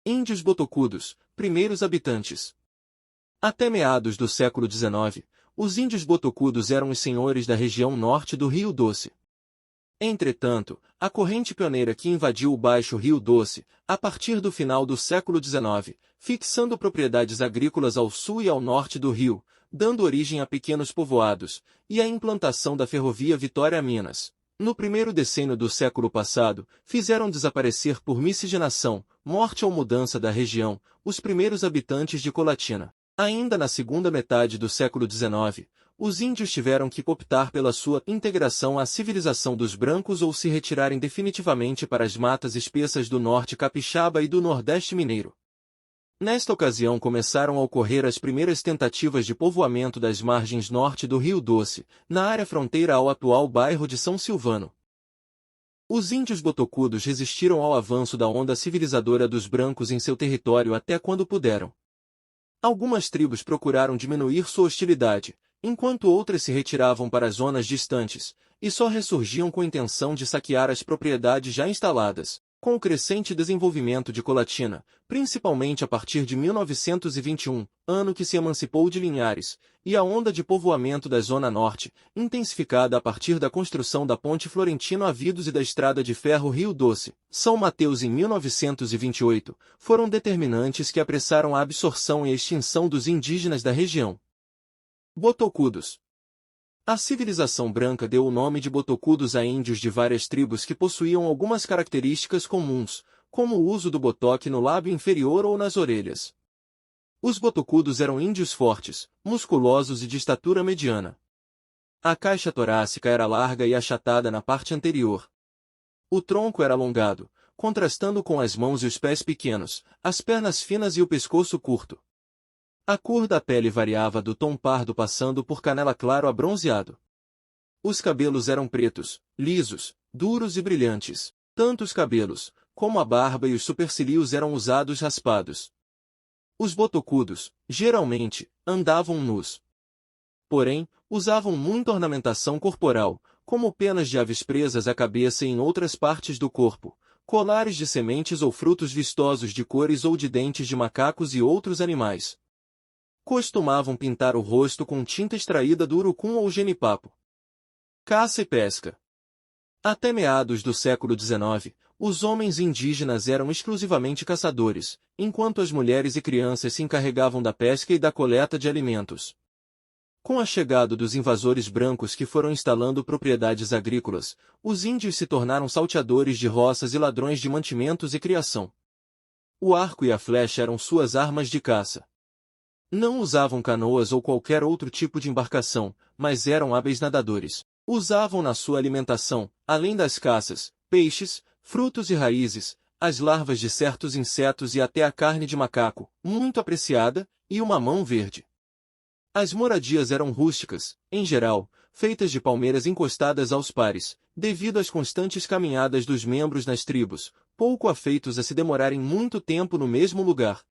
Índios botocudos, primeiros habitantes. Até meados do século XIX, os índios botocudos eram os senhores da região norte do Rio Doce. Entretanto, a corrente pioneira que invadiu o Baixo Rio Doce, a partir do final do século XIX, fixando propriedades agrícolas ao sul e ao norte do rio, dando origem a pequenos povoados, e a implantação da ferrovia Vitória a Minas, no primeiro decênio do século passado, fizeram desaparecer por miscigenação, morte ou mudança da região, os primeiros habitantes de Colatina. Ainda na segunda metade do século XIX, os índios tiveram que optar pela sua integração à civilização dos brancos ou se retirarem definitivamente para as matas espessas do norte capixaba e do nordeste mineiro. Nesta ocasião começaram a ocorrer as primeiras tentativas de povoamento das margens norte do Rio Doce, na área fronteira ao atual bairro de São Silvano. Os índios botocudos resistiram ao avanço da onda civilizadora dos brancos em seu território até quando puderam. Algumas tribos procuraram diminuir sua hostilidade, enquanto outras se retiravam para zonas distantes, e só ressurgiam com a intenção de saquear as propriedades já instaladas. Com o crescente desenvolvimento de Colatina, principalmente a partir de 1921, ano que se emancipou de Linhares, e a onda de povoamento da Zona Norte, intensificada a partir da construção da Ponte Florentino-Avidos e da Estrada de Ferro Rio Doce, São Mateus em 1928, foram determinantes que apressaram a absorção e a extinção dos indígenas da região. Botocudos. A civilização branca deu o nome de botocudos a índios de várias tribos que possuíam algumas características comuns, como o uso do botoque no lábio inferior ou nas orelhas. Os botocudos eram índios fortes, musculosos e de estatura mediana. A caixa torácica era larga e achatada na parte anterior. O tronco era alongado, contrastando com as mãos e os pés pequenos, as pernas finas e o pescoço curto. A cor da pele variava do tom pardo passando por canela claro a bronzeado. Os cabelos eram pretos, lisos, duros e brilhantes. Tanto os cabelos, como a barba e os supercílios eram usados raspados. Os botocudos, geralmente, andavam nus. Porém, usavam muita ornamentação corporal, como penas de aves presas à cabeça e em outras partes do corpo, colares de sementes ou frutos vistosos de cores ou de dentes de macacos e outros animais. Costumavam pintar o rosto com tinta extraída do urucum ou genipapo. Caça e pesca. Até meados do século XIX, os homens indígenas eram exclusivamente caçadores, enquanto as mulheres e crianças se encarregavam da pesca e da coleta de alimentos. Com a chegada dos invasores brancos que foram instalando propriedades agrícolas, os índios se tornaram salteadores de roças e ladrões de mantimentos e criação. O arco e a flecha eram suas armas de caça. Não usavam canoas ou qualquer outro tipo de embarcação, mas eram hábeis nadadores. Usavam na sua alimentação, além das caças, peixes, frutos e raízes, as larvas de certos insetos e até a carne de macaco, muito apreciada, e o mamão verde. As moradias eram rústicas, em geral, feitas de palmeiras encostadas aos pares, devido às constantes caminhadas dos membros nas tribos, pouco afeitos a se demorarem muito tempo no mesmo lugar.